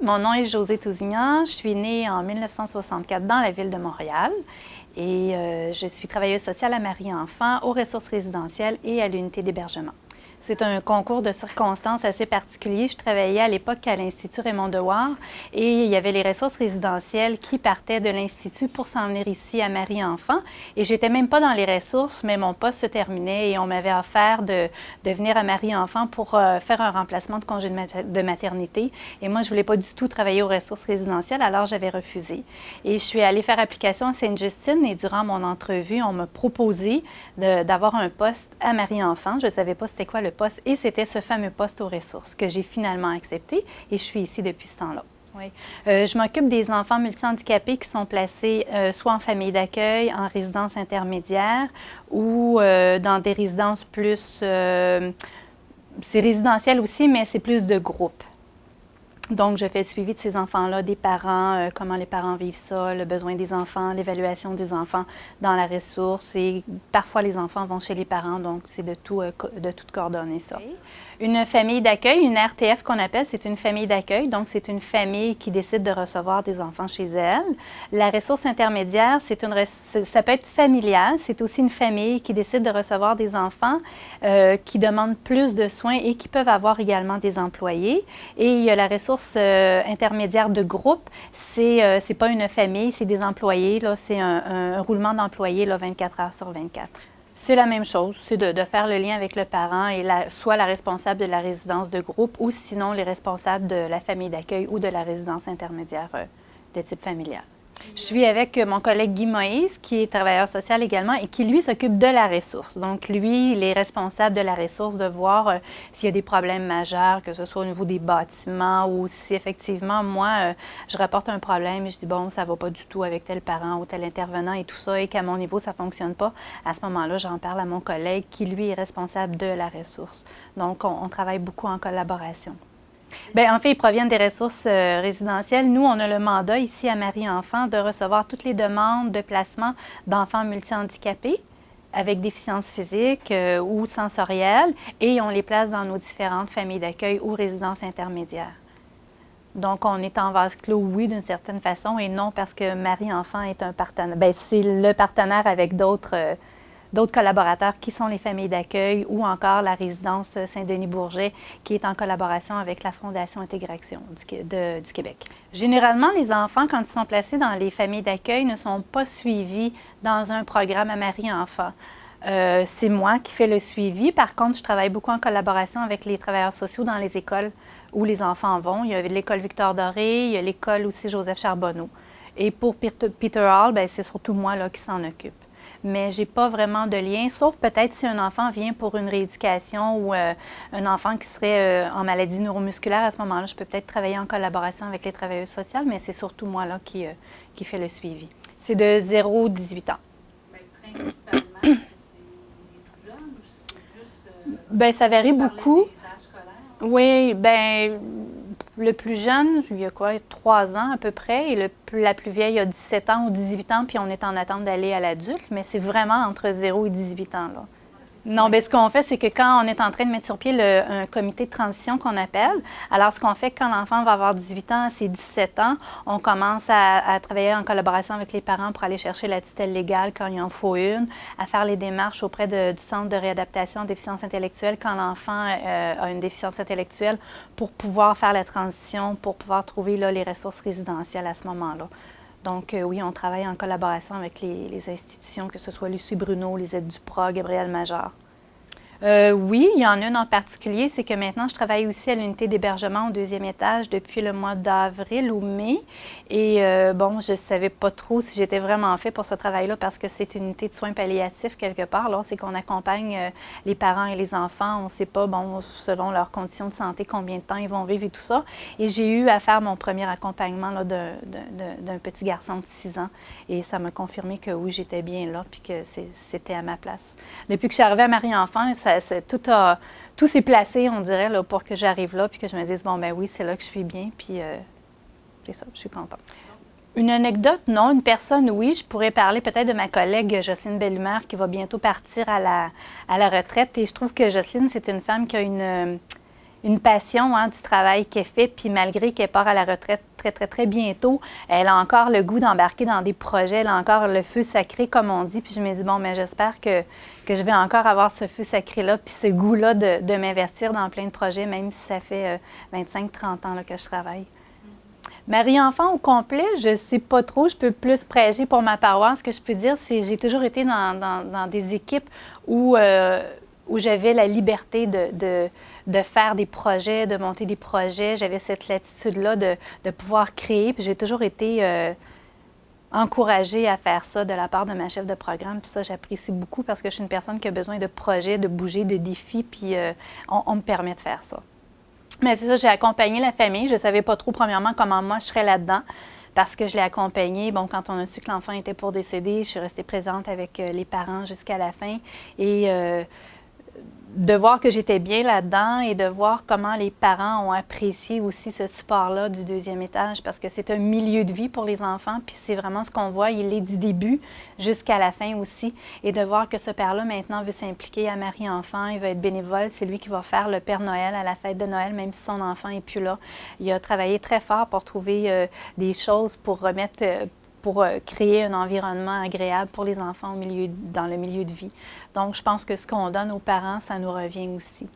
Mon nom est Josée Tousignan. Je suis née en 1964 dans la ville de Montréal et je suis travailleuse sociale à Marie-Enfant, aux ressources résidentielles et à l'unité d'hébergement. C'est un concours de circonstances assez particulier. Je travaillais à l'époque à l'Institut Raymond Dewar et il y avait les ressources résidentielles qui partaient de l'Institut pour s'en venir ici à Marie-Enfant. Et j'étais même pas dans les ressources, mais mon poste se terminait et on m'avait offert de venir à Marie-Enfant pour faire un remplacement de congé de maternité. Et moi, je voulais pas du tout travailler aux ressources résidentielles, alors j'avais refusé. Et je suis allée faire application à Sainte-Justine et durant mon entrevue, on m'a proposé d'avoir un poste à Marie-Enfant. Je savais pas c'était quoi le poste et c'était ce fameux poste aux ressources que j'ai finalement accepté et je suis ici depuis ce temps-là. Oui. Je m'occupe des enfants multihandicapés qui sont placés soit en famille d'accueil, en résidence intermédiaire ou dans des résidences plus... c'est résidentiel aussi, mais c'est plus de groupe. Donc, je fais le suivi de ces enfants-là, des parents, comment les parents vivent ça, le besoin des enfants, l'évaluation des enfants dans la ressource. Et parfois, les enfants vont chez les parents, donc c'est de tout coordonner ça. Okay. Une famille d'accueil, une RTF qu'on appelle, c'est une famille d'accueil. Donc, c'est une famille qui décide de recevoir des enfants chez elle. La ressource intermédiaire, ça peut être familial. C'est aussi une famille qui décide de recevoir des enfants qui demandent plus de soins et qui peuvent avoir également des employés. Et il y a la ressource intermédiaire de groupe. C'est pas une famille, c'est des employés. C'est un roulement d'employés 24 heures sur 24. C'est la même chose, c'est de faire le lien avec le parent et soit la responsable de la résidence de groupe ou sinon les responsables de la famille d'accueil ou de la résidence intermédiaire de type familial. Je suis avec mon collègue Guy Moïse, qui est travailleur social également et qui, lui, s'occupe de la ressource. Donc, lui, il est responsable de la ressource, de voir s'il y a des problèmes majeurs, que ce soit au niveau des bâtiments ou si effectivement, moi, je rapporte un problème et je dis, bon, ça ne va pas du tout avec tel parent ou tel intervenant et tout ça, et qu'à mon niveau, ça ne fonctionne pas. À ce moment-là, j'en parle à mon collègue qui, lui, est responsable de la ressource. Donc, on travaille beaucoup en collaboration. Bien, en fait, ils proviennent des ressources résidentielles. Nous, on a le mandat ici à Marie-Enfant de recevoir toutes les demandes de placement d'enfants multihandicapés avec déficience physique ou sensorielle et on les place dans nos différentes familles d'accueil ou résidences intermédiaires. Donc, on est en vase clos, oui, d'une certaine façon, et non parce que Marie-Enfant est un partenaire. Bien, c'est le partenaire avec d'autres collaborateurs qui sont les familles d'accueil ou encore la résidence Saint-Denis-Bourget qui est en collaboration avec la Fondation Intégration du Québec. Généralement, les enfants, quand ils sont placés dans les familles d'accueil, ne sont pas suivis dans un programme à Marie-Enfant. C'est moi qui fais le suivi. Par contre, je travaille beaucoup en collaboration avec les travailleurs sociaux dans les écoles où les enfants vont. Il y a l'école Victor-Doré, il y a l'école aussi Joseph Charbonneau. Et pour Peter Hall, bien, c'est surtout moi là, qui s'en occupe. Mais je n'ai pas vraiment de lien, sauf peut-être si un enfant vient pour une rééducation ou un enfant qui serait en maladie neuromusculaire, à ce moment-là, je peux peut-être travailler en collaboration avec les travailleuses sociales, mais c'est surtout moi là, qui fait le suivi. C'est de 0 à 18 ans. Bien, principalement, est-ce que c'est les tout jeunes ou c'est plus... Bien, ça varie beaucoup. Des âges scolaires? Oui, bien, le plus jeune, il y a quoi, 3 ans à peu près, et la plus vieille a 17 ans ou 18 ans, puis on est en attente d'aller à l'adulte, mais c'est vraiment entre 0 et 18 ans, là. Non, bien, ce qu'on fait, c'est que quand on est en train de mettre sur pied un comité de transition qu'on appelle, alors ce qu'on fait quand l'enfant va avoir 18 ans à ses 17 ans, on commence à travailler en collaboration avec les parents pour aller chercher la tutelle légale quand il en faut une, à faire les démarches auprès du Centre de réadaptation en déficience intellectuelle quand l'enfant a une déficience intellectuelle pour pouvoir faire la transition, pour pouvoir trouver là, les ressources résidentielles à ce moment-là. Donc, oui, on travaille en collaboration avec les institutions, que ce soit Lucie Bruno, les aides du PRA, Gabriel Major. Oui, il y en a une en particulier, c'est que maintenant, je travaille aussi à l'unité d'hébergement au 2e étage depuis le mois d'avril ou mai. Et bon, je ne savais pas trop si j'étais vraiment fait pour ce travail-là parce que c'est une unité de soins palliatifs quelque part. Là, c'est qu'on accompagne les parents et les enfants. On ne sait pas, bon, selon leurs conditions de santé, combien de temps ils vont vivre et tout ça. Et j'ai eu à faire mon premier accompagnement là, d'un petit garçon de 6 ans. Et ça m'a confirmé que oui, j'étais bien là puis que c'était à ma place. Depuis que je suis arrivée à Marie-Enfant, tout s'est placé, on dirait, là, pour que j'arrive là, puis que je me dise, bon, ben oui, c'est là que je suis bien, puis c'est ça, je suis contente. Une anecdote, non. Une personne, oui. Je pourrais parler peut-être de ma collègue Jocelyne Bellumeur qui va bientôt partir à la retraite. Et je trouve que Jocelyne, c'est une femme qui a une une passion du travail qu'elle fait. Puis malgré qu'elle part à la retraite très, très, très bientôt, elle a encore le goût d'embarquer dans des projets. Elle a encore le feu sacré, comme on dit. Puis je me dis, bon, mais j'espère que je vais encore avoir ce feu sacré-là, puis ce goût-là de m'investir dans plein de projets, même si ça fait 25-30 ans là, que je travaille. Marie-enfant au complet, je ne sais pas trop. Je peux plus prêcher pour ma paroisse. Ce que je peux dire, c'est que j'ai toujours été dans des équipes où j'avais la liberté de faire des projets, de monter des projets. J'avais cette latitude-là de pouvoir créer. Puis j'ai toujours été encouragée à faire ça de la part de ma chef de programme. Puis ça, j'apprécie beaucoup parce que je suis une personne qui a besoin de projets, de bouger, de défis. Puis on me permet de faire ça. Mais c'est ça, j'ai accompagné la famille. Je ne savais pas trop, premièrement, comment moi je serais là-dedans parce que je l'ai accompagné. Bon, quand on a su que l'enfant était pour décéder, je suis restée présente avec les parents jusqu'à la fin. Et de voir que j'étais bien là-dedans et de voir comment les parents ont apprécié aussi ce support-là du deuxième étage parce que c'est un milieu de vie pour les enfants. Puis c'est vraiment ce qu'on voit, il est du début jusqu'à la fin aussi. Et de voir que ce père-là maintenant veut s'impliquer à Marie-Enfant, il veut être bénévole, c'est lui qui va faire le Père Noël à la fête de Noël, même si son enfant n'est plus là. Il a travaillé très fort pour trouver des choses pour remettre... pour créer un environnement agréable pour les enfants dans le milieu de vie. Donc, je pense que ce qu'on donne aux parents, ça nous revient aussi.